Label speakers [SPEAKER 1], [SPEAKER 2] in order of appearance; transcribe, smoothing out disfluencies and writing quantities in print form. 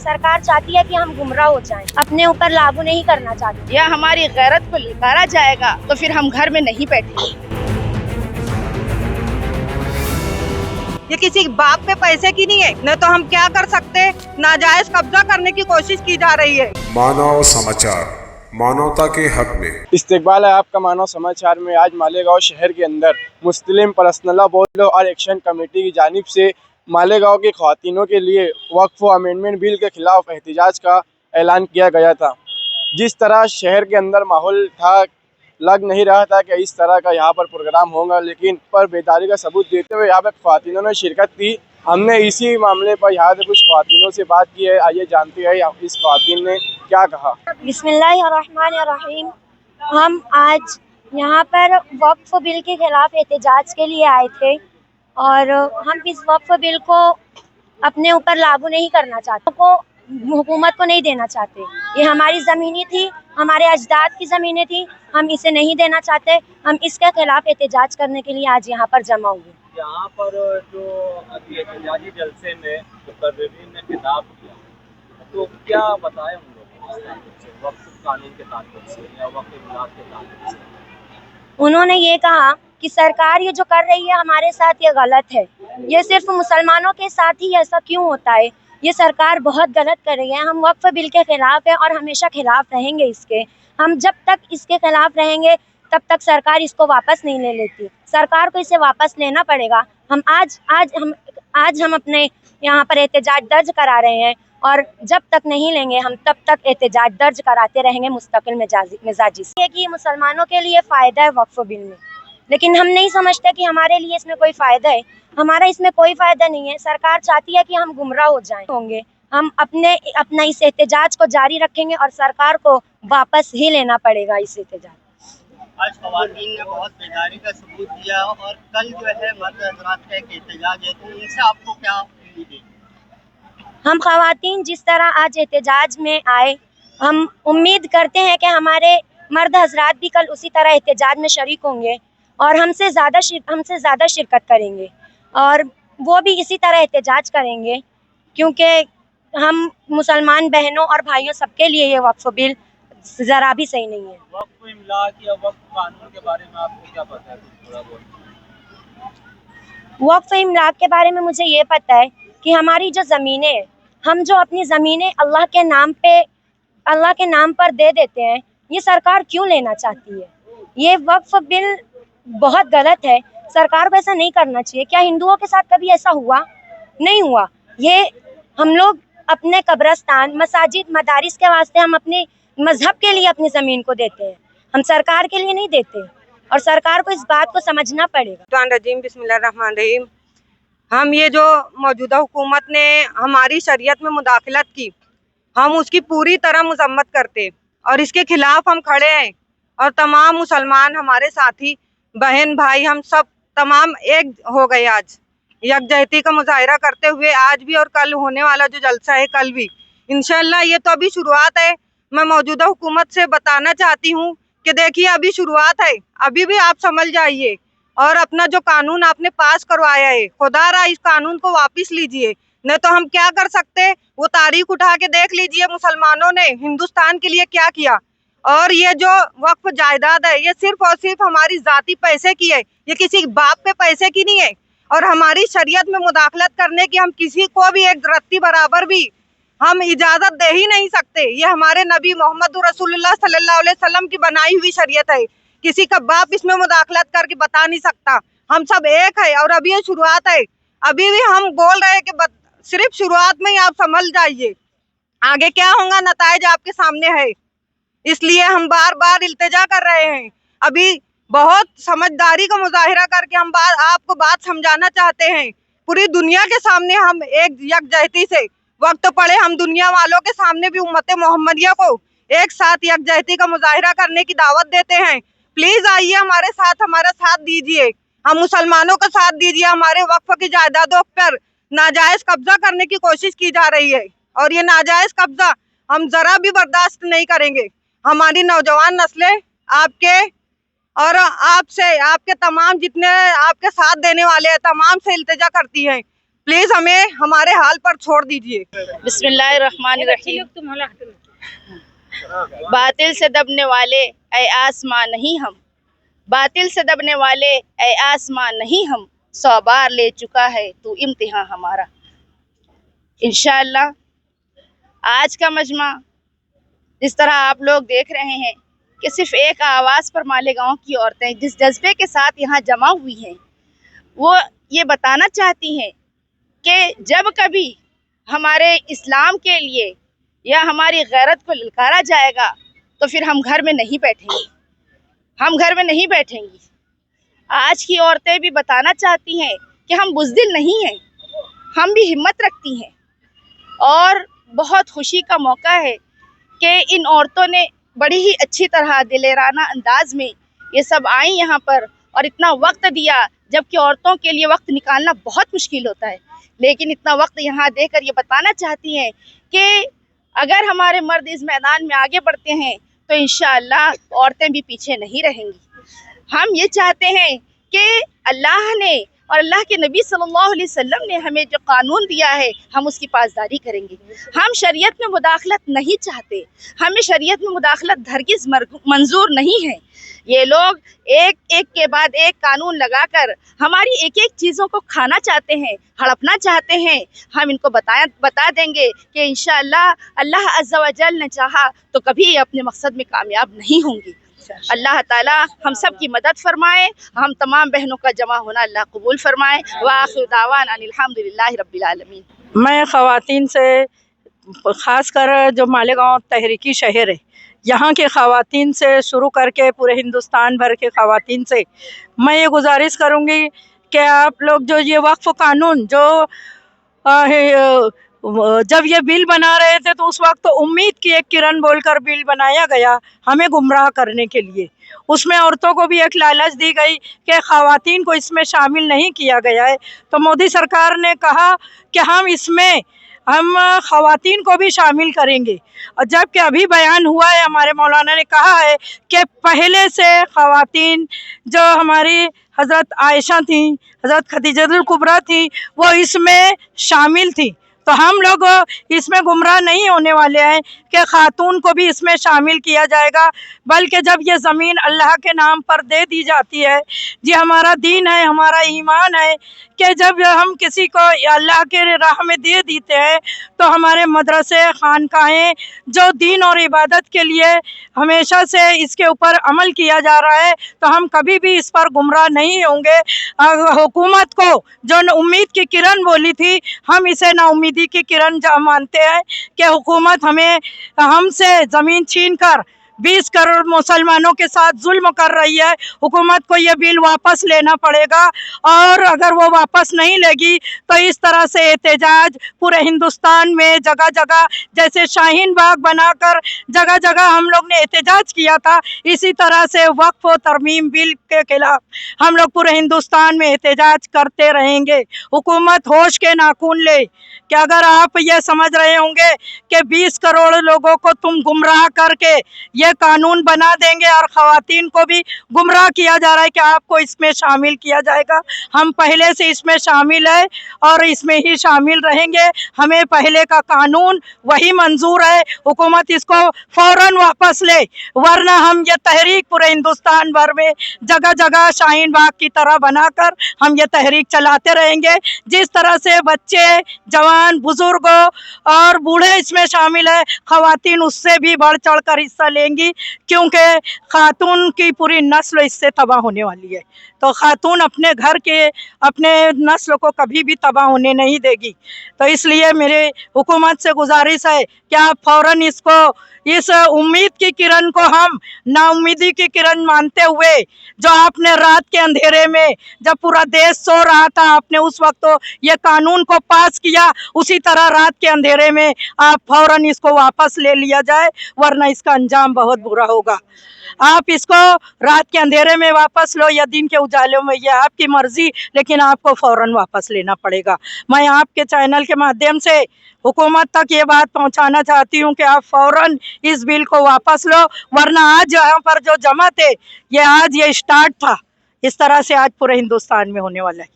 [SPEAKER 1] सरकार चाहती है कि हम गुमराह हो जाएं, अपने ऊपर लागू नहीं करना चाहती।
[SPEAKER 2] या हमारी गैरत को लिकारा जाएगा तो फिर हम घर में नहीं बैठेंगे।
[SPEAKER 3] ये किसी बाप पे पैसे की नहीं है, न तो हम क्या कर सकते। नाजायज कब्जा करने की कोशिश की जा रही है।
[SPEAKER 4] मानव समाचार, मानवता के हक में।
[SPEAKER 5] इस्तकबाल है आपका मानव समाचार में। आज मालेगांव शहर के अंदर मुस्लिम पर्सनल लॉ और एक्शन कमेटी की जानिब से मालेगांव की ख्वातीनों के लिए वक्फ अमेंडमेंट बिल के खिलाफ एहतजाज का ऐलान किया गया था। जिस तरह शहर के अंदर माहौल था, लग नहीं रहा था कि इस तरह का यहाँ पर प्रोग्राम होगा, लेकिन पर बेदारी का सबूत देते हुए यहाँ पर ख्वातीनों ने शिरकत की। हमने इसी मामले पर यहाँ से कुछ ख्वातीनों से बात की है। आइए जानते हैं इस ख्वातीन ने क्या कहा।
[SPEAKER 1] बिस्मिल्लाहिर्रहमानिर्रहीम। हम आज यहाँ पर वक्फ बिल के खिलाफ एहतजाज के लिए आए थे और हम इस वक्फ बिल को अपने ऊपर लागू नहीं करना चाहते, हुकूमत को नहीं देना चाहते। ये हमारी ज़मीनें थी, हमारे अजदाद की ज़मीनें थी, हम इसे नहीं देना चाहते। हम इसके खिलाफ एहतजाज करने के लिए आज यहाँ पर जमा हुए।
[SPEAKER 6] यहाँ पर जो अभी एहतजाजी जलसे में मुकर्रिरीन ने खिताब किया, तो क्या बताएं हम लोग वक्फ कानून के ताल्लुक से या वक्फ इमलाक के ताल्लुक से?
[SPEAKER 1] उन्होंने ये कहा कि सरकार ये जो कर रही है हमारे साथ ये गलत है। ये सिर्फ मुसलमानों के साथ ही ऐसा क्यों होता है? ये सरकार बहुत गलत कर रही है। हम वक्फ बिल के खिलाफ है और हमेशा खिलाफ रहेंगे इसके। हम जब तक इसके खिलाफ रहेंगे तब तक सरकार इसको वापस नहीं ले लेती। सरकार को इसे वापस लेना पड़ेगा। हम आज हम अपने यहाँ पर एहतजाज दर्ज करा रहे हैं और जब तक नहीं लेंगे हम तब तक एहतजाज दर्ज कराते रहेंगे मुस्तकिल मिजाजी से। कि मुसलमानों के लिए फ़ायदा है वक्फ बिल में, लेकिन हम नहीं समझते कि हमारे लिए इसमें कोई फ़ायदा है। हमारा इसमें कोई फ़ायदा नहीं है। सरकार चाहती है कि हम गुमराह हो जाएं होंगे। हम अपना इस एहतजाज को जारी रखेंगे और सरकार को वापस ही लेना पड़ेगा इस एहतजाज।
[SPEAKER 6] आज ख़वातीन ने बहुत बेदारी का सबूत दिया और कल जो है मर्द हज़रात का एक एहतजाज है, तो उनसे आपको क्या उम्मीद है?
[SPEAKER 1] हम ख़वातीन जिस तरह आज एहतजाज में आए, हम उम्मीद करते हैं कि हमारे मर्द हज़रात भी कल उसी तरह एहतजाज में शरीक होंगे और हमसे ज़्यादा शिरकत करेंगे और वो भी इसी तरह एहतजाज करेंगे, क्योंकि हम मुसलमान बहनों और भाइयों सबके लिए ये वक्फ बिल ज़रा भी सही नहीं है।
[SPEAKER 6] वक्फ इमलाक या वक्फ कानून के बारे में आपको क्या पता है? थोड़ा बहुत।
[SPEAKER 1] वक्फ इमलाक के बारे में मुझे ये पता है कि हमारी जो ज़मीनें हैं, हम जो अपनी ज़मीनें अल्लाह के नाम पर दे देते हैं, ये सरकार क्यों लेना चाहती है? ये वक्फ बिल बहुत गलत है। सरकार को ऐसा नहीं करना चाहिए। क्या हिंदुओं के साथ कभी ऐसा हुआ? नहीं हुआ। ये हम लोग अपने कब्रस्तान, मसाजिद, मदारिस के वास्ते हम अपने मजहब के लिए अपनी ज़मीन को देते हैं, हम सरकार के लिए नहीं देते और सरकार को इस बात को समझना पड़ेगा।
[SPEAKER 3] बिस्मिल्लाहिर्रहमानिर्रहीम। हम ये जो मौजूदा हुकूमत ने हमारी शरीयत में मुदाखलत की, हम उसकी पूरी तरह मजम्मत करते और इसके खिलाफ हम खड़े हैं और तमाम मुसलमान हमारे साथी बहन भाई हम सब तमाम एक हो गए। आज यकजहती का मुजाहिरा करते हुए आज भी और कल होने वाला जो जलसा है कल भी इंशाअल्लाह। ये तो अभी शुरुआत है। मैं मौजूदा हुकूमत से बताना चाहती हूँ कि देखिए अभी शुरुआत है, अभी भी आप समझ जाइए और अपना जो कानून आपने पास करवाया है, खुदारा इस कानून को वापस लीजिए। नहीं तो हम क्या कर सकते, वो तारीख उठा के देख लीजिए मुसलमानों ने हिंदुस्तान के लिए क्या किया। और ये जो वक्फ जायदाद है ये सिर्फ और सिर्फ हमारी ज़ाती पैसे की है, ये किसी बाप पे पैसे की नहीं है। और हमारी शरीयत में मुदाखलत करने की हम किसी को भी एक रत्ती बराबर भी हम इजाज़त दे ही नहीं सकते। ये हमारे नबी मोहम्मद रसूलुल्लाह सल्लल्लाहु अलैहि वसल्लम की बनाई हुई शरीयत है। किसी का बाप इसमें मुदाखलत करके बता नहीं सकता। हम सब एक है और अभी ये शुरुआत है। अभी भी हम बोल रहे हैं कि सिर्फ शुरुआत में ही आप समझ जाइए, आगे क्या होगा नताइज आपके सामने है। इसलिए हम बार बार इल्तिजा कर रहे हैं। अभी बहुत समझदारी का मुजाहिरा करके हम आपको बात समझाना चाहते हैं। पूरी दुनिया के सामने हम एक यकजहती से वक्त पड़े, हम दुनिया वालों के सामने भी उम्मत मोहम्मदिया को एक साथ यकजहती का मुजाहिरा करने की दावत देते हैं। प्लीज आइए हमारे साथ, हमारा साथ दीजिए, हम मुसलमानों का साथ दीजिए। हमारे वक्फ की जायदादों पर नाजायज कब्जा करने की कोशिश की जा रही है और ये नाजायज कब्जा हम जरा भी बर्दाश्त नहीं करेंगे। हमारी नौजवान नस्लें आपके और आपसे, आपके तमाम जितने आपके साथ देने वाले हैं, तमाम से इल्तिजा करती हैं, प्लीज हमें हमारे हाल पर छोड़ दीजिए।
[SPEAKER 2] बिस्मिल्लाहिर्रहमानिर्रहीम। बातिल से दबने वाले ऐ आसमां नहीं हम, बातिल से दबने वाले ऐ आसमां नहीं हम, 100 बार ले चुका है तू इम्तिहान हमारा। इंशाअल्लाह आज का मजमा जिस तरह आप लोग देख रहे हैं कि सिर्फ एक आवाज़ पर मालेगांव की औरतें जिस जज्बे के साथ यहाँ जमा हुई हैं, वो ये बताना चाहती हैं कि जब कभी हमारे इस्लाम के लिए या हमारी गैरत को ललकारा जाएगा तो फिर हम घर में नहीं बैठेंगे, हम घर में नहीं बैठेंगी। आज की औरतें भी बताना चाहती हैं कि हम बुज़दिल नहीं हैं, हम भी हिम्मत रखती हैं। और बहुत खुशी का मौका है कि इन औरतों ने बड़ी ही अच्छी तरह दिलेराना अंदाज में ये सब आई यहाँ पर और इतना वक्त दिया, जबकि औरतों के लिए वक्त निकालना बहुत मुश्किल होता है, लेकिन इतना वक्त यहाँ देकर ये बताना चाहती हैं कि अगर हमारे मर्द इस मैदान में आगे बढ़ते हैं तो इंशाअल्लाह औरतें भी पीछे नहीं रहेंगी। हम ये चाहते हैं कि अल्लाह ने और अल्लाह के नबी सल्लल्लाहु अलैहि वसल्लम ने हमें जो कानून दिया है हम उसकी पासदारी करेंगे। हम शरीयत में मुदाखलत नहीं चाहते, हमें शरीयत में मुदाखलत हरगिज़ मंजूर नहीं है। ये लोग एक एक के बाद एक कानून लगाकर हमारी एक एक चीज़ों को खाना चाहते हैं, हड़पना चाहते हैं। हम इनको बता देंगे कि इंशाअल्लाह अल्लाह अज़्ज़ा व जल ने चाहा तो कभी अपने मकसद में कामयाब नहीं होंगी। अल्लाह ताला हम सब की मदद फरमाए, हम तमाम बहनों का जमा होना अल्लाह कबूल फरमाए। व आखिर दावाना अनिल हम्दुलिल्लाहि रब्बिल आलमीन।
[SPEAKER 7] मैं ख़वातीन से ख़ास कर जो मालेगांव तहरीकी शहर है, यहाँ के ख़वातीन से शुरू करके पूरे हिंदुस्तान भर के ख़वातीन से मैं ये गुजारिश करूँगी कि आप लोग जो ये वक्फ कानून जो जब ये बिल बना रहे थे तो उस वक्त तो उम्मीद की एक किरण बोलकर बिल बनाया गया हमें गुमराह करने के लिए। उसमें औरतों को भी एक लालच दी गई कि ख़वातीन को इसमें शामिल नहीं किया गया है, तो मोदी सरकार ने कहा कि हम ख़वातीन को भी शामिल करेंगे। और जबकि अभी बयान हुआ है, हमारे मौलाना ने कहा है कि पहले से ख़वातीन जो हमारी हज़रत आयशा थी, हज़रत खदीजतुल कुबरा थी, वो इसमें शामिल थी। तो हम लोग इसमें गुमराह नहीं होने वाले हैं कि खातून को भी इसमें शामिल किया जाएगा, बल्कि जब ये ज़मीन अल्लाह के नाम पर दे दी जाती है, जी हमारा दीन है, हमारा ईमान है कि जब हम किसी को अल्लाह के राह में दे देते हैं तो हमारे मदरसे खानकाहें जो दीन और इबादत के लिए हमेशा से इसके ऊपर अमल किया जा रहा है, तो हम कभी भी इस पर गुमराह नहीं होंगे। हुकूमत को जो उम्मीद की किरण बोली थी, हम इसे नाउमीदी की किरण मानते हैं कि हुकूमत हमसे ज़मीन छीन कर 20 करोड़ मुसलमानों के साथ जुल्म कर रही है। हुकूमत को ये बिल वापस लेना पड़ेगा, और अगर वो वापस नहीं लेगी तो इस तरह से एहतजाज पूरे हिंदुस्तान में जगह जगह, जैसे शाहीन बाग बनाकर जगह जगह हम लोग ने एहतजाज किया था, इसी तरह से वक्फ व तरमीम बिल के खिलाफ हम लोग पूरे हिंदुस्तान में एहतजाज करते रहेंगे। हुकूमत होश के नाखून ले कि अगर आप ये समझ रहे होंगे कि 20 करोड़ लोगों को तुम गुमराह करके ये कानून बना देंगे और ख़वातीन को भी गुमराह किया जा रहा है कि आपको इसमें शामिल किया जाएगा, हम पहले से इसमें शामिल है और इसमें ही शामिल रहेंगे। हमें पहले का कानून वही मंजूर है, हुकूमत इसको फ़ौरन वापस ले, वरना हम ये तहरीक पूरे हिंदुस्तान भर में जगह जगह शाहीन बाग की तरह बनाकर हम ये तहरीक चलाते रहेंगे। जिस तरह से बच्चे, जवान, बुजुर्गों और बूढ़े इसमें शामिल है, ख़वातीन उससे भी बढ़ चढ़ कर हिस्सा लेंगी, क्योंकि खातून की पूरी नस्ल इससे तबाह होने वाली है। तो खातून अपने घर के, अपने नस्ल को कभी भी तबाह होने नहीं देगी। तो इसलिए मेरे हुकूमत से गुजारिश है कि आप फ़ौरन इस उम्मीद की किरण को हम नाउमीदी की किरण मानते हुए, जो आपने रात के अंधेरे में जब पूरा देश सो रहा था आपने उस वक्त तो ये कानून को पास किया, उसी तरह रात के अंधेरे में आप फ़ौरन इसको वापस ले लिया जाए, वरना इसका अंजाम बहुत बुरा होगा। आप इसको रात के अंधेरे में वापस लो या दिन के उजालों में, ये आपकी मर्जी, लेकिन आपको फ़ौरन वापस लेना पड़ेगा। मैं आपके चैनल के माध्यम से हुकूमत तक ये बात पहुंचाना चाहती हूं कि आप फ़ौरन इस बिल को वापस लो, वरना आज यहाँ पर जो जमा थे, ये आज ये स्टार्ट था, इस तरह से आज पूरे हिंदुस्तान में होने वाला है।